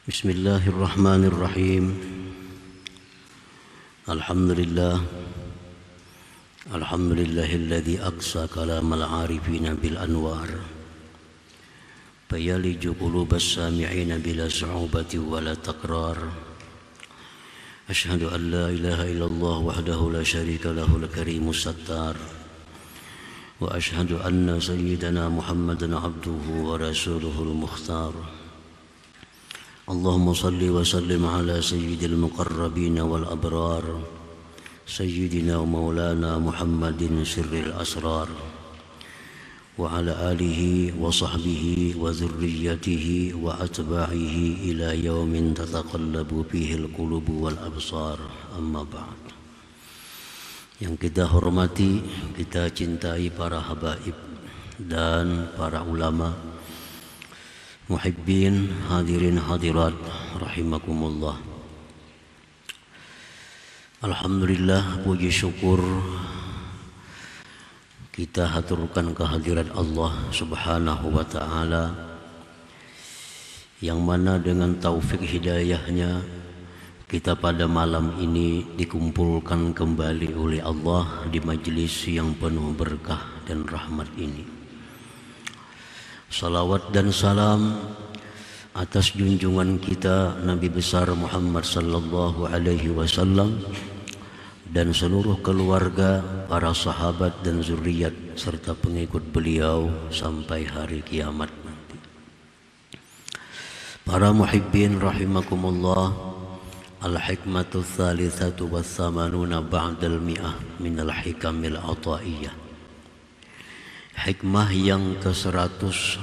Bismillahirrahmanirrahim. Alhamdulillahilladzi aqsa kalamal arifina bil anwar fayaliju qulubas sami'ina bila su'ubati wala taqrar. Ashhadu an la ilaha illallah wahdahu la syarika lahul karimus sattar wa ashhadu anna sayyidana Muhammadan abduhu wa rasuluhul mukhtar. Allahumma salli wa sallim ala sayyidil muqarrabin wal abrar sayyidina wa maulana Muhammadin sirril asrar wa ala alihi wa sahbihi wa dhurriyyatihi wa atba'ihi ila yaumin tataqallabu fihi al-qulubu wal absar. Amma ba'd. Yang kita hormati, kita cintai para habaib dan para ulama, muhibbin, hadirin hadirat rahimakumullah. Alhamdulillah, puji syukur kita haturkan kehadirat Allah Subhanahu wa ta'ala, yang mana dengan taufik hidayahnya kita pada malam ini dikumpulkan kembali oleh Allah di majlis yang penuh berkah dan rahmat ini. Salawat dan salam atas junjungan kita Nabi besar Muhammad sallallahu alaihi wasallam dan seluruh keluarga, para sahabat dan zuriat serta pengikut beliau sampai hari kiamat nanti. Para muhibbin rahimakumullah, al-hikmatu tsalitsatu was-samanuna ba'dal mi'ah minal hikamil ataiyah. Hikmah yang ke-183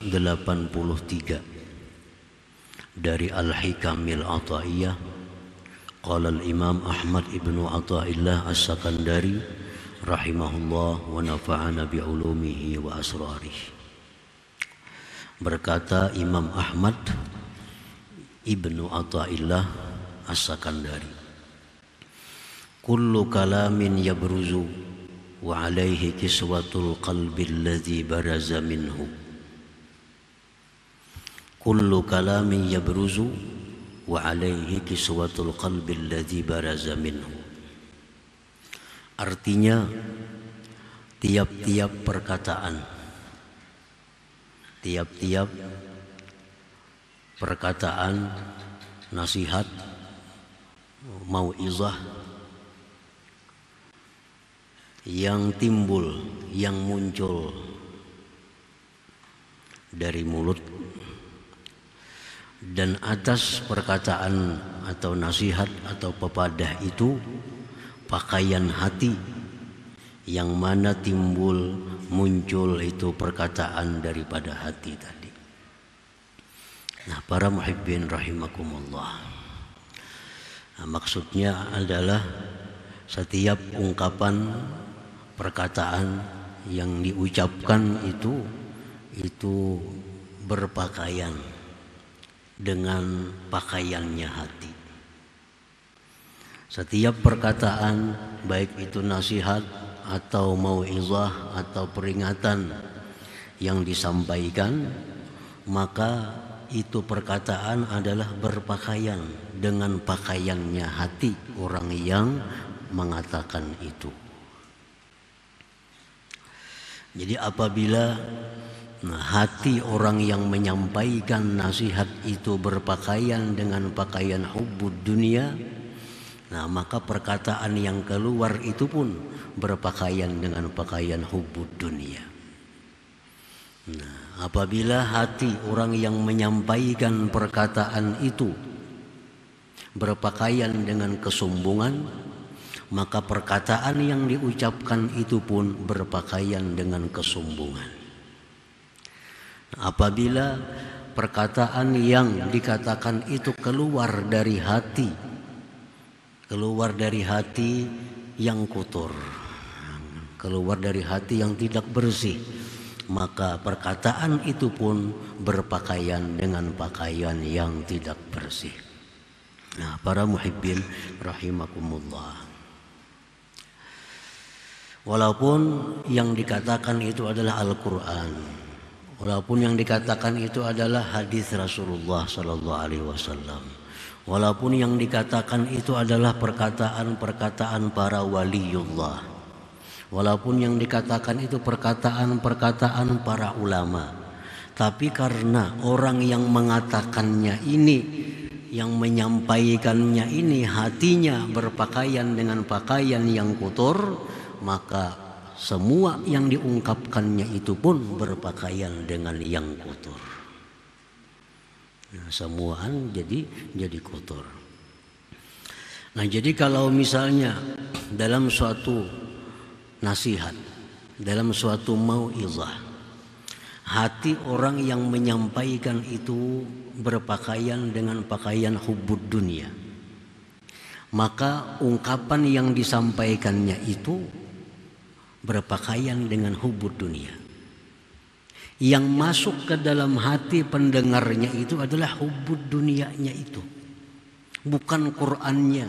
dari Al-Hikamil Ata'iyah. Qala al-Imam Ahmad ibnu Ata'illah As-Sakandari rahimahullah wa nafa'ana bi'ulumihi wa asrarih. Berkata Imam Ahmad ibnu Ata'illah As-Sakandari, kullu kalamin yabruzu wa alaihi kiswatul qalbi alladhi baraza minhu. Kullu kalamin yabruzu wa alaihi kiswatul qalbi alladhi baraza minhu. Artinya, tiap-tiap perkataan, tiap-tiap perkataan nasihat, mau'izah yang timbul, yang muncul dari mulut, dan atas perkataan atau nasihat atau pepadah itu pakaian hati, yang mana timbul muncul itu perkataan daripada hati tadi. Nah, para muhibbin rahimakumullah, maksudnya adalah setiap ungkapan, perkataan yang diucapkan itu berpakaian dengan pakaiannya hati. Setiap perkataan, baik itu nasihat atau mau'izah atau peringatan yang disampaikan, maka itu perkataan adalah berpakaian dengan pakaiannya hati orang yang mengatakan itu. Jadi apabila hati orang yang menyampaikan nasihat itu berpakaian dengan pakaian hubbud dunia, maka perkataan yang keluar itu pun berpakaian dengan pakaian hubbud dunia. Apabila hati orang yang menyampaikan perkataan itu berpakaian dengan kesombongan, maka perkataan yang diucapkan itu pun berpakaian dengan kesombongan. Apabila perkataan yang dikatakan itu keluar dari hati yang kotor, keluar dari hati yang tidak bersih, maka perkataan itu pun berpakaian dengan pakaian yang tidak bersih. Nah, para muhibbin rahimakumullah, walaupun yang dikatakan itu adalah Al-Quran, Walaupun yang dikatakan itu adalah hadis Rasulullah sallallahu alaihi wasallam. Walaupun yang dikatakan itu adalah perkataan-perkataan para waliullah. Walaupun yang dikatakan itu perkataan-perkataan para ulama. Tapi karena orang yang mengatakannya ini, yang menyampaikannya ini hatinya berpakaian dengan pakaian yang kotor, maka semua yang diungkapkannya itu pun berpakaian dengan yang kotor. Nah, semuaan jadi kotor. Nah, jadi kalau misalnya dalam suatu nasihat, dalam suatu mau'izah, hati orang yang menyampaikan itu berpakaian dengan pakaian hubbud dunia, maka ungkapan yang disampaikannya itu berpakaian dengan hubbud dunia. Yang masuk ke dalam hati pendengarnya itu adalah hubbud dunianya itu, bukan Qur'annya,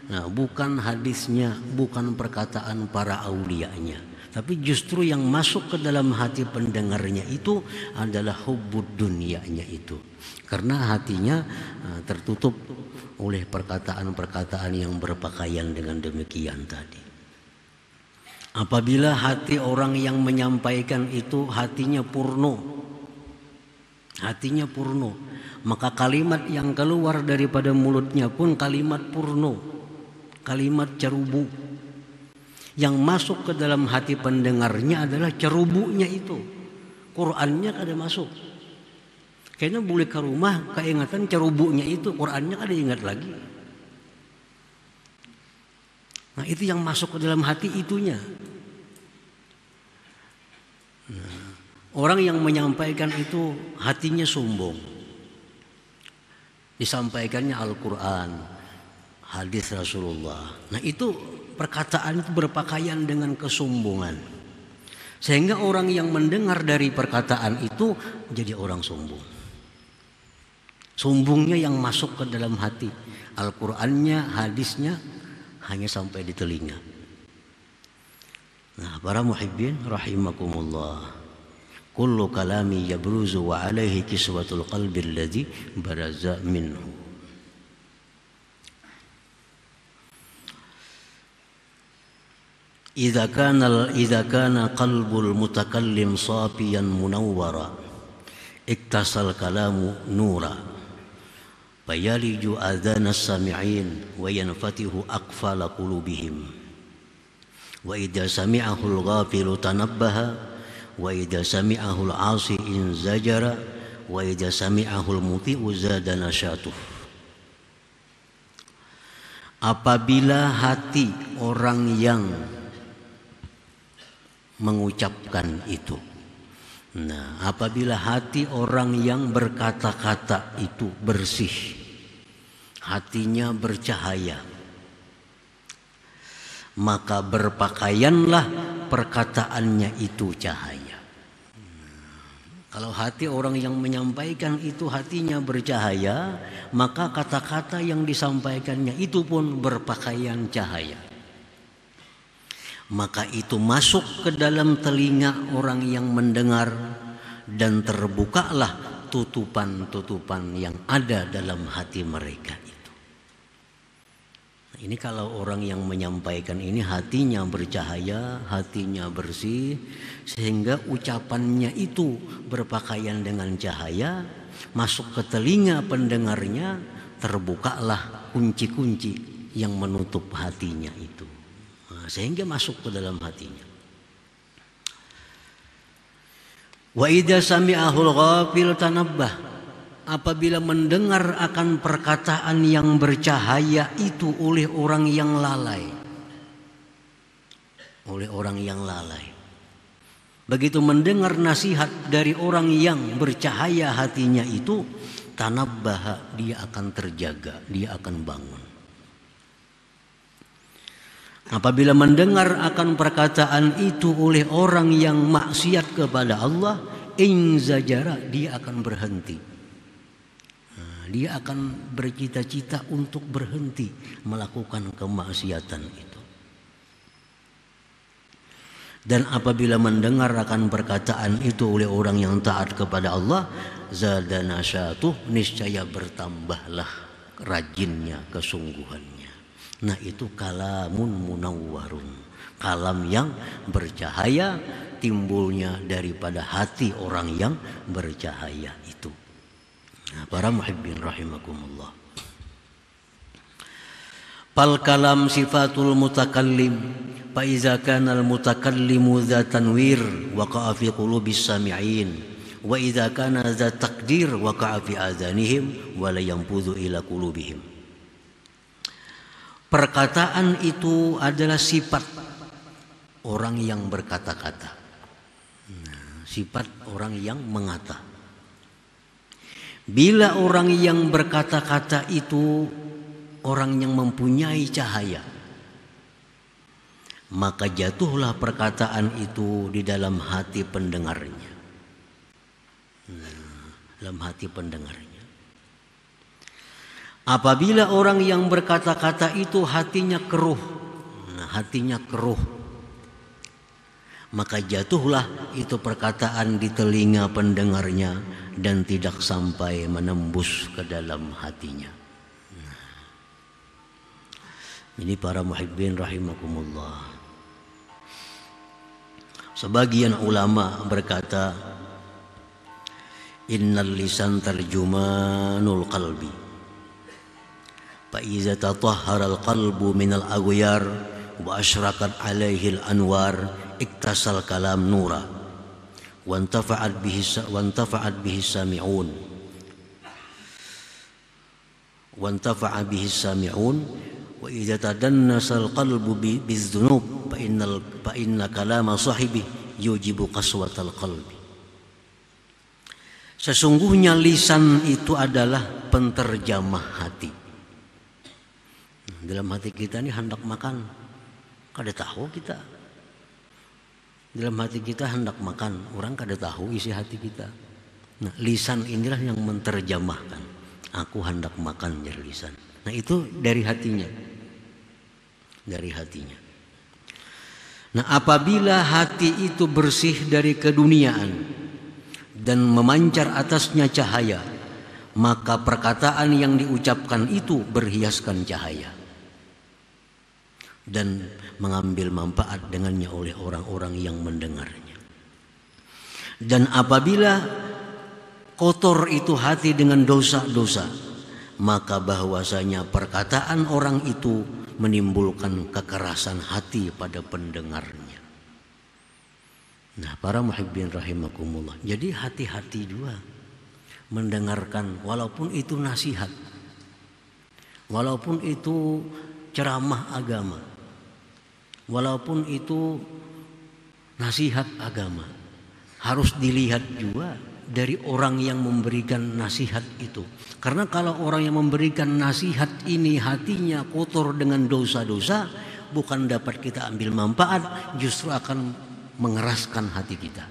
nah, bukan hadisnya, bukan perkataan para aulianya. Tapi justru yang masuk ke dalam hati pendengarnya itu adalah hubbud dunianya itu. Karena hatinya tertutup oleh perkataan-perkataan yang berpakaian dengan demikian tadi. Apabila hati orang yang menyampaikan itu hatinya purno, maka kalimat yang keluar daripada mulutnya pun kalimat purno, kalimat cerubu. Yang masuk ke dalam hati pendengarnya adalah cerubunya itu. Qur'annya kada masuk. Kayaknya boleh ke rumah keingatan cerubunya itu, Qur'annya kada ingat lagi. Nah, itu yang masuk ke dalam hati itunya. Nah, orang yang menyampaikan itu hatinya sombong. Disampaikannya Al-Quran, hadis Rasulullah. Nah, itu perkataan itu berpakaian dengan kesombongan. Sehingga orang yang mendengar dari perkataan itu jadi orang sombong. Sombongnya yang masuk ke dalam hati. Al-Qur'annya, hadisnya hanya sampai di telinga. Nah, para muhibbin rahimakumullah, kullu kalami yabruzu wa alaihi kiswatul qalbi alladhi baraza minhu. Idza kana qalbul mutakallim safiyan munawwara iktasal kalamu nura fayaliju adhanas sami'in wa yanfatihu aqfala qulubihim wa idza sami'ahu al-ghafilu tanabbaha wa idza sami'ahu al-'asi inzajara wa idza sami'ahu al-muti'u zada nasyatuh. Apabila hati orang yang mengucapkan itu, nah, apabila hati orang yang berkata-kata itu bersih, hatinya bercahaya, maka berpakaianlah perkataannya itu cahaya. Kalau hati orang yang menyampaikan itu hatinya bercahaya, maka kata-kata yang disampaikannya itu pun berpakaian cahaya. Maka itu masuk ke dalam telinga orang yang mendengar dan terbukalah tutupan-tutupan yang ada dalam hati mereka itu. Nah, ini kalau orang yang menyampaikan ini hatinya bercahaya, hatinya bersih, sehingga ucapannya itu berpakaian dengan cahaya, masuk ke telinga pendengarnya, terbukalah kunci-kunci yang menutup hatinya itu. Sehingga masuk ke dalam hatinya. Wa idza sami'ahul ghafil tanabbah. Apabila mendengar akan perkataan yang bercahaya itu oleh orang yang lalai. Oleh orang yang lalai. Begitu mendengar nasihat dari orang yang bercahaya hatinya itu, tanabbah, dia akan terjaga, dia akan bangun. Apabila mendengar akan perkataan itu oleh orang yang maksiat kepada Allah, inzajara, dia akan berhenti. Dia akan bercita-cita untuk berhenti melakukan kemaksiatan itu. Dan apabila mendengar akan perkataan itu oleh orang yang taat kepada Allah, zadana syatuh, niscaya bertambahlah rajinnya, kesungguhannya. Nah itu kalamun munawwarun, kalam yang bercahaya, timbulnya daripada hati orang yang bercahaya itu. Nah, para muhibbin rahimakumullah. Fal kalam sifatul mutakallim, fa iza kana al mutakallimu dza tanwir waqa'a fi qulubis sami'in, wa iza kana dza taqdir waqa'a fi adhanihim wa la yanfudhu ila qulubihim. Perkataan itu adalah sifat orang yang berkata-kata. Nah, sifat orang yang mengata. Bila orang yang berkata-kata itu orang yang mempunyai cahaya, maka jatuhlah perkataan itu di dalam hati pendengarnya. Dalam hati pendengarnya. Apabila orang yang berkata-kata itu hatinya keruh, maka jatuhlah itu perkataan di telinga pendengarnya dan tidak sampai menembus ke dalam hatinya. Ini para muhibbin rahimakumullah. Sebagian ulama berkata, innal lisan tarjumanul qalbi, fa iza tatahhara al qalbu min al aghyar wa ashraqat alaihi al anwar iktasal kalam nura wa antafa'at bihi sami'un wa idza tadannasa al-qalbu bidzunub fa inna kalama sahibi yujibu qaswatal qalbi. Sesungguhnya lisan itu adalah penterjemah hati. Dalam hati kita ini hendak makan, kada tahu kita. Dalam hati kita hendak makan, orang kada tahu isi hati kita. Nah, lisan inilah yang menterjemahkan. Aku hendak makan, jadi lisan. Nah, itu dari hatinya. Dari hatinya. Nah, apabila hati itu bersih dari keduniaan dan memancar atasnya cahaya, maka perkataan yang diucapkan itu berhiaskan cahaya dan mengambil manfaat dengannya oleh orang-orang yang mendengarnya. Dan apabila kotor itu hati dengan dosa-dosa, maka bahwasanya perkataan orang itu menimbulkan kekerasan hati pada pendengarnya. Nah, para muhibbin rahimakumullah, jadi hati-hati juga mendengarkan, walaupun itu nasihat, walaupun itu ceramah agama, walaupun itu nasihat agama, harus dilihat juga dari orang yang memberikan nasihat itu. Karena kalau orang yang memberikan nasihat ini hatinya kotor dengan dosa-dosa, bukan dapat kita ambil manfaat, justru akan mengeraskan hati kita.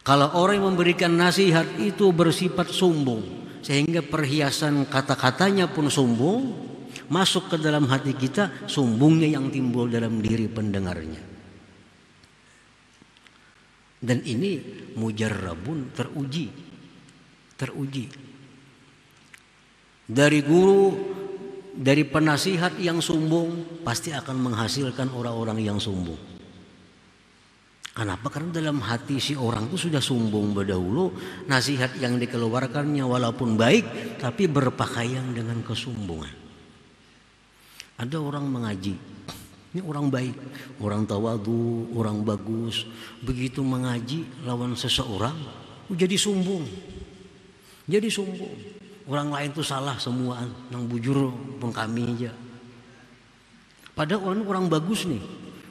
Kalau orang yang memberikan nasihat itu bersifat sombong, sehingga perhiasan kata-katanya pun sombong, masuk ke dalam hati kita, sombongnya yang timbul dalam diri pendengarnya. Dan ini mujarrabun, teruji. Dari guru, dari penasihat yang sombong pasti akan menghasilkan orang-orang yang sombong. Kenapa? Karena dalam hati si orang itu sudah sombong berdahulu. Nasihat yang dikeluarkannya walaupun baik, tapi berpakaian dengan kesombongan. Ada orang mengaji, ini orang baik, orang tawadu, orang bagus. Begitu mengaji lawan seseorang, jadi sombong. Jadi sombong. Orang lain itu salah semua, yang bujur pun kami aja. Padahal orang bagus nih.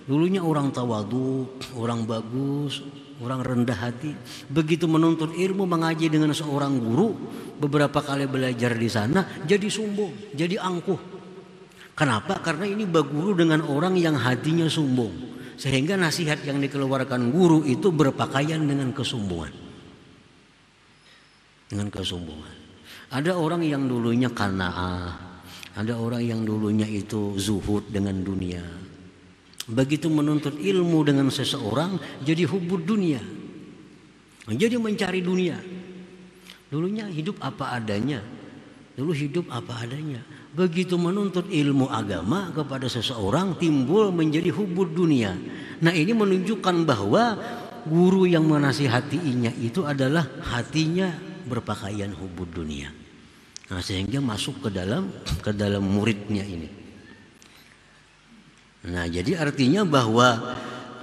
Dulunya orang tawadu, orang bagus, orang rendah hati. Begitu menuntut ilmu, mengaji dengan seorang guru, beberapa kali belajar di sana, jadi sombong, jadi angkuh. Kenapa? Karena ini berguru dengan orang yang hatinya sombong, sehingga nasihat yang dikeluarkan guru itu berpakaian dengan kesombongan. Dengan kesombongan. Ada orang yang dulunya qanaah, ada orang yang dulunya itu zuhud dengan dunia, Begitu menuntut ilmu dengan seseorang, jadi hubud dunia, jadi mencari dunia. Dulunya hidup apa adanya, dulu hidup apa adanya. Begitu menuntut ilmu agama kepada seseorang, timbul menjadi hubud dunia. Nah, ini menunjukkan bahwa guru yang menasihatinya itu adalah hatinya berpakaian hubud dunia. Nah, sehingga masuk ke dalam muridnya ini. Nah, jadi artinya bahwa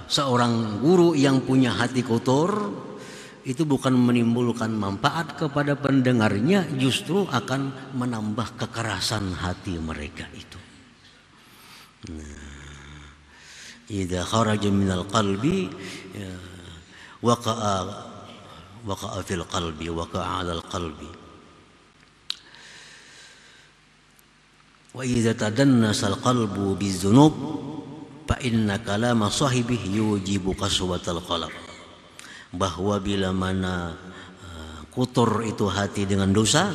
seorang guru yang punya hati kotor itu bukan menimbulkan manfaat kepada pendengarnya, justru akan menambah kekerasan hati mereka itu. Nah, idza kharaja minal qalbi waqa'a fil qalbi waqa'a 'alal qalbi. Wa idza tadannasa al-qalbu bizunub fa inna kalama sahibihi yujibu qaswatal qalb. Bahwa bila mana kotor itu hati dengan dosa,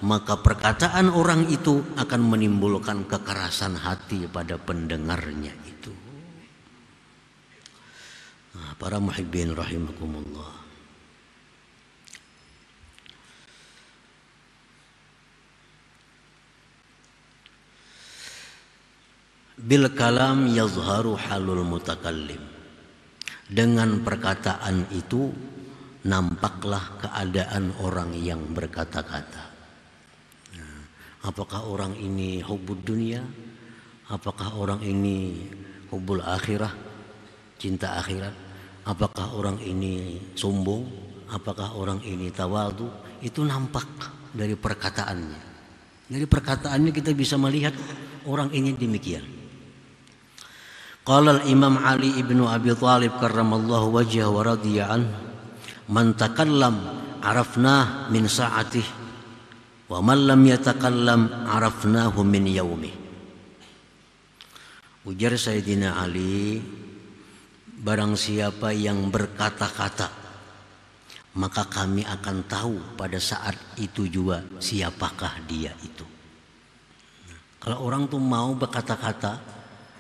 maka perkataan orang itu akan menimbulkan kekerasan hati pada pendengarnya itu. Nah, para muhibbin rahimakumullah. Bil kalam yazharu halul mutakallim. Dengan perkataan itu nampaklah keadaan orang yang berkata-kata. Nah, apakah orang ini hubbud dunia? Apakah orang ini hubbul akhirah, cinta akhirat? Apakah orang ini sombong? Apakah orang ini tawadhu? Itu nampak dari perkataannya. Dari perkataannya kita bisa melihat orang ini demikian. Qala al-Imam Ali ibn Abi Thalib karramallahu wajhahu wa radiya anhu, man takallam arafnah min sa'atih wa man lam yatakallam arafnahu min yaumih. Ujar Sayyidina Ali, barang siapa yang berkata-kata, maka kami akan tahu pada saat itu juga siapakah dia itu. Kalau orang tuh mau berkata-kata,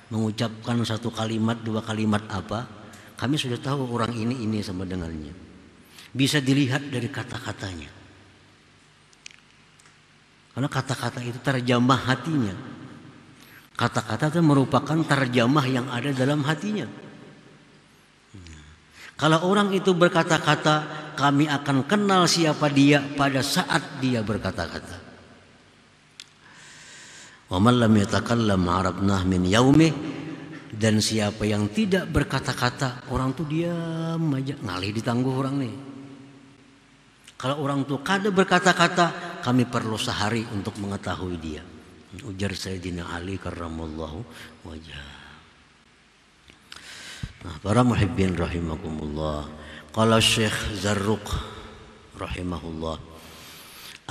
mengucapkan satu kalimat, dua kalimat apa, kami sudah tahu orang ini sama dengannya. Bisa dilihat dari kata-katanya. Karena kata-kata itu terjemah hatinya. Kata-kata itu merupakan terjemah yang ada dalam hatinya. Kalau orang itu berkata-kata, kami akan kenal siapa dia pada saat dia berkata-kata. Wa man lam yatakallam arabnah min yaumih, dan siapa yang tidak berkata-kata, orang tuh diam aja, ngalih ditangguh orang nih. Kalau orang tuh kada berkata-kata, kami perlu sehari untuk mengetahui dia. Ujar Sayyidina Ali karramallahu wajhah. Nah, para muhibbin rahimakumullah, qala Syekh Zarruq rahimahullah,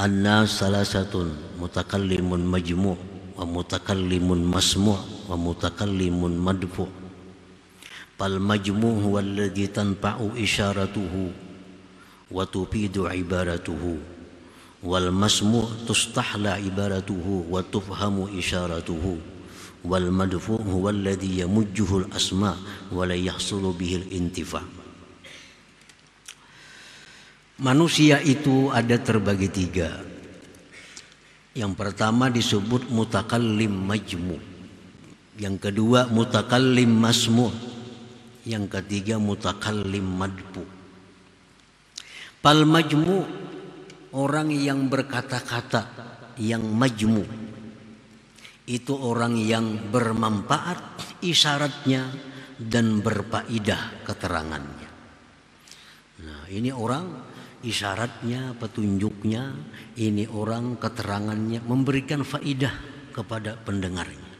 an-nas salasatun mutakallimun majmu' wa mutakallimun masmu' wa mutakallimun madfu'. Fal majmu' huwa alladhi tanfa'u isyaratuhu wa tufidu ibaratuhu, wal masmu' tustahla ibaratuhu wa tufhamu isyaratuhu, wal madfu' huwa alladhi yamujjuhu al asma' wa la yahsulu bihi al intifa'. Manusia itu ada terbagi tiga. Yang pertama disebut mutakallim majmu', yang kedua mutakallim masmu', yang ketiga mutakallim madfu'. Pal majmu', orang yang berkata-kata, yang majmu', itu orang yang bermanfaat isyaratnya dan berfaedah keterangannya. Nah, ini orang isyaratnya, petunjuknya, ini orang keterangannya memberikan faedah kepada pendengarnya,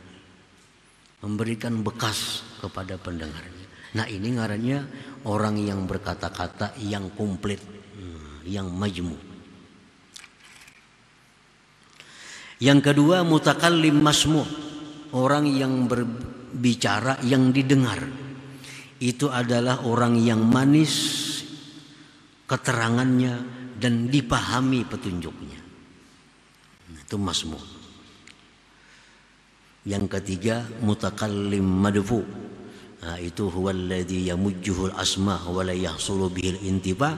memberikan bekas kepada pendengarnya. Nah, ini ngarannya orang yang berkata-kata yang komplit, yang majmu'. Yang kedua mutakallim masmu', orang yang berbicara yang didengar. Itu adalah orang yang manis keterangannya dan dipahami petunjuknya. Itu masmu'. Yang ketiga mutakallim madfu', itu huwallazi yamujjuhul asma wa la yahsulu bihil intiba,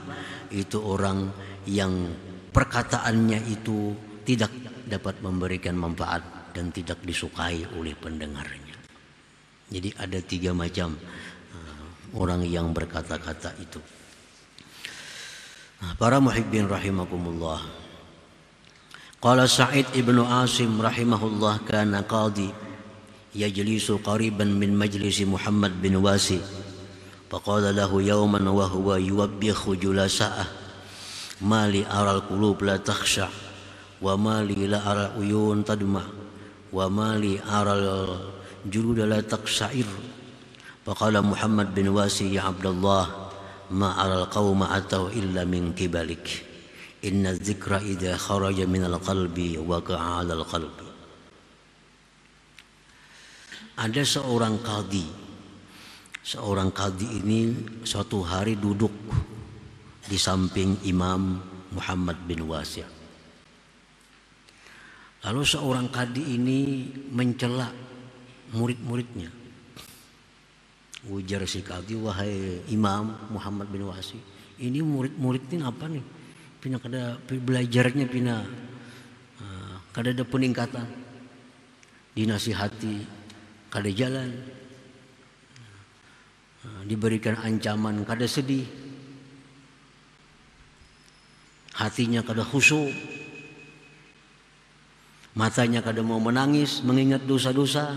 itu orang yang perkataannya itu tidak dapat memberikan manfaat dan tidak disukai oleh pendengarnya. Jadi ada 3 macam orang yang berkata-kata itu. Para muhibbin rahimakumullah. Qala Sa'id ibnu Asim rahimahullah, kana qadi yajlisu qariban min majlisi Muhammad bin Wasi, faqala lahu yawman wa huwa yuwabbihu julasa'ah, ma li aral qulub la takhsha wa ma li la aral uyun tadma wa ma li aral julud la taqsa'ir. Faqala Muhammad bin Wasi, ya Abdullah, ma aral qauma atau illa min kibalik, inna dzikra idza kharaja minal qalbi waqa'a 'alal qalbi. Ada seorang qadhi. Seorang qadhi ini suatu hari duduk di samping Imam Muhammad bin Wasi'. Lalu seorang qadhi ini mencela murid-muridnya. Ujar si qadhi, wahai Imam Muhammad bin Wasi', ini murid-murid ini apa nih? Pina kada belajarnya pina kada ada peningkatan, dinasihati kada jalan, diberikan ancaman kada sedih, hatinya kada khusyuk, matanya kada mau menangis mengingat dosa-dosa.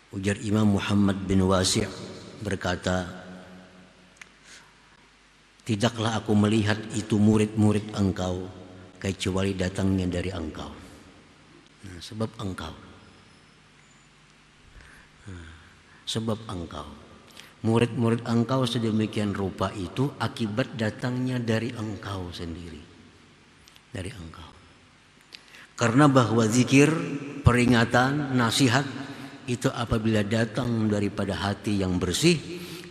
Ujar Imam Muhammad bin Wasi' berkata, tidaklah aku melihat itu murid-murid engkau kecuali datangnya dari engkau. Sebab engkau. Sebab engkau. Murid-murid engkau sedemikian rupa itu akibat datangnya dari engkau sendiri. Dari engkau. Karena bahwa zikir, peringatan, nasihat itu apabila datang daripada hati yang bersih,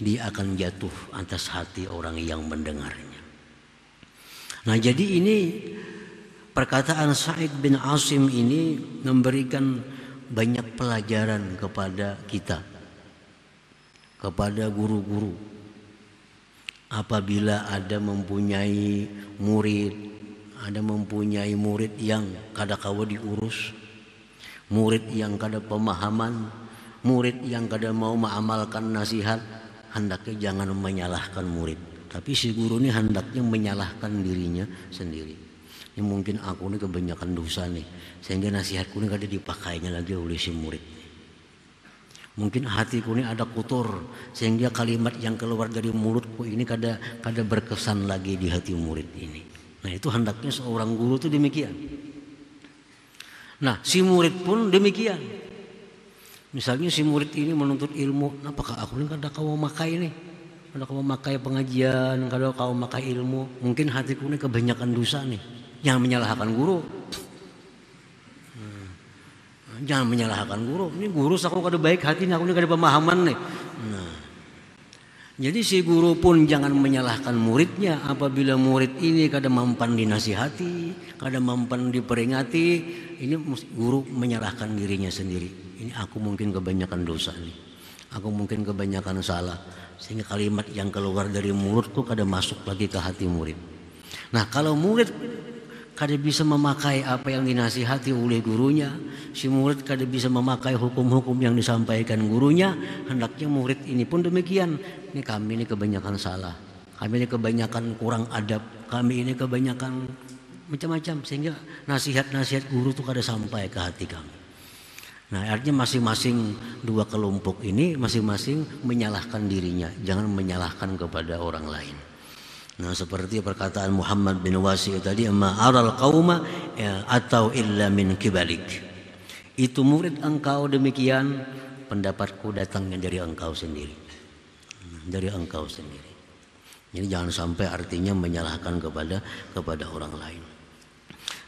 dia akan jatuh atas hati orang yang mendengarnya. Nah, jadi ini perkataan Sa'id bin Asim ini memberikan banyak pelajaran kepada kita, kepada guru-guru. Apabila ada mempunyai murid yang kada kawa diurus, murid yang kada pemahaman, murid yang kada mau mengamalkan nasihat, hendaknya jangan menyalahkan murid. Tapi si guru ini hendaknya menyalahkan dirinya sendiri. Ini mungkin aku ini kebanyakan dosa nih, sehingga nasihatku ini kada dipakainya lagi oleh si murid. Mungkin hatiku ini ada kotor, sehingga kalimat yang keluar dari mulutku ini kada berkesan lagi di hati murid ini. Nah, itu hendaknya seorang guru itu demikian. Nah, si murid pun demikian. Misalnya si murid ini menuntut ilmu, apakah aku ini kada kau makai nih, kada kau makai pengajian, kada kau makai ilmu. Mungkin hatiku ini kebanyakan dosa nih. Jangan menyalahkan guru. Jangan menyalahkan guru. Ini guru aku kada baik hati, aku ini kada pemahaman nih. Nah, jadi si guru pun jangan menyalahkan muridnya apabila murid ini kada mampan dinasihati, kada mampan diperingati. Ini guru menyalahkan dirinya sendiri. Ini aku mungkin kebanyakan dosa nih. Aku mungkin kebanyakan salah, sehingga kalimat yang keluar dari mulutku kada masuk lagi ke hati murid. Nah, kalau murid kada bisa memakai apa yang dinasihati oleh gurunya, si murid kada bisa memakai hukum-hukum yang disampaikan gurunya, hendaknya murid ini pun demikian. Ini kami ini kebanyakan salah, kami ini kebanyakan kurang adab, kami ini kebanyakan macam-macam, sehingga nasihat-nasihat guru itu kada sampai ke hati kami. Nah, artinya masing-masing dua kelompok ini masing-masing menyalahkan dirinya, jangan menyalahkan kepada orang lain. Nah, seperti perkataan Muhammad bin Wasi tadi, ma'aral qauma atau illa min kibalik. Itu murid engkau demikian, pendapatku datangnya dari engkau sendiri. Dari engkau sendiri. Jadi jangan sampai artinya menyalahkan kepada orang lain.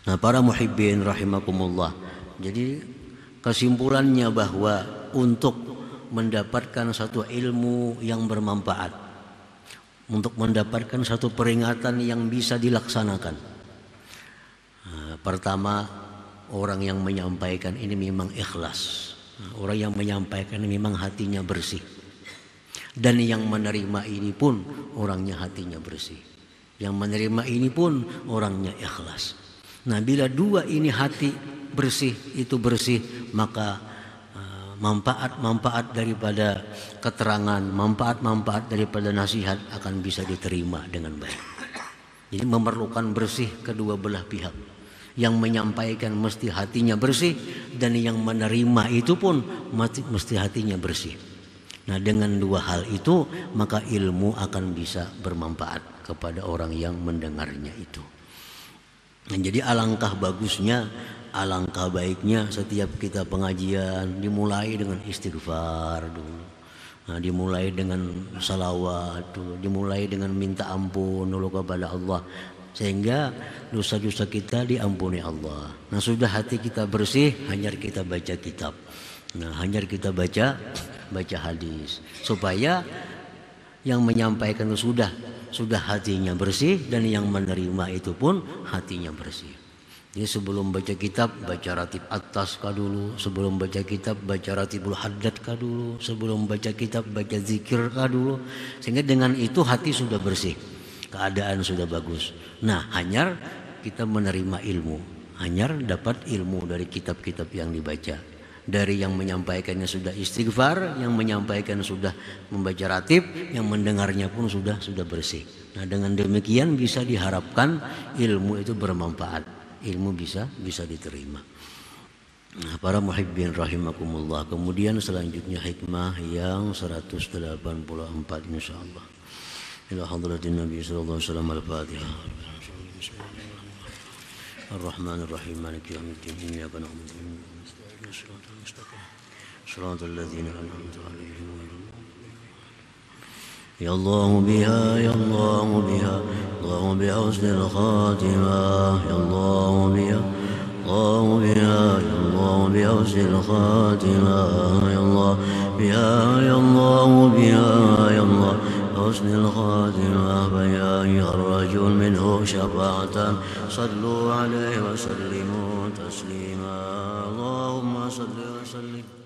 Nah, para muhibbin rahimakumullah. Jadi kesimpulannya bahwa untuk mendapatkan satu ilmu yang bermanfaat, untuk mendapatkan satu peringatan yang bisa dilaksanakan, pertama orang yang menyampaikan ini memang ikhlas, Orang yang menyampaikan memang hatinya bersih. Dan yang menerima ini pun orangnya hatinya bersih. Yang menerima ini pun orangnya ikhlas. Nah, bila dua ini hati bersih, itu bersih, maka manfaat-manfaat daripada keterangan, manfaat-manfaat daripada nasihat akan bisa diterima dengan baik. Jadi memerlukan bersih kedua belah pihak. Yang menyampaikan mesti hatinya bersih, dan yang menerima itu pun mesti hatinya bersih. Nah, dengan dua hal itu maka ilmu akan bisa bermanfaat kepada orang yang mendengarnya itu. Nah, jadi alangkah bagusnya, alangkah baiknya setiap kita pengajian dimulai dengan istighfar dulu. Nah, dimulai dengan salawat dulu, dimulai dengan minta ampun dulu kepada Allah, sehingga dosa-dosa kita diampuni Allah. Nah, sudah hati kita bersih, hanya kita baca kitab. Nah, hanya kita baca hadis, supaya yang menyampaikan itu sudah hatinya bersih, dan yang menerima itu pun hatinya bersih. Jadi sebelum baca kitab baca ratib atas kah dulu, sebelum baca kitab baca ratibul haddad kah dulu, sebelum baca kitab baca zikir kah dulu, sehingga dengan itu hati sudah bersih, keadaan sudah bagus. Nah, hanya kita menerima ilmu, hanya dapat ilmu dari kitab-kitab yang dibaca. Dari yang menyampaikannya sudah istighfar, yang menyampaikan sudah membaca ratib, yang mendengarnya pun sudah bersih. Nah, dengan demikian bisa diharapkan ilmu itu bermanfaat, ilmu bisa diterima. Nah, para muhibbin rahimakumullah. Kemudian selanjutnya hikmah yang 184 insyaallah. Ila hadratin Nabi sallallahu alaihi wasallam al-Fatihah. Ar-Rahmanir-Rahim Maliki yaumiddin. Iyyaka na'budu wa iyyaka nasta'in. صراط الذين أنعمت عليهم يا الله بها يا الله بها الله بحسن الخاتمة يا الله بها الله بها يا الله بحسن الخاتمة يا الله بها يا الله بها يا الله حسن الخاتمة فيا أيها الرجل منه شفاعة صلوا عليه وسلموا تسليما اللهم صل وسلم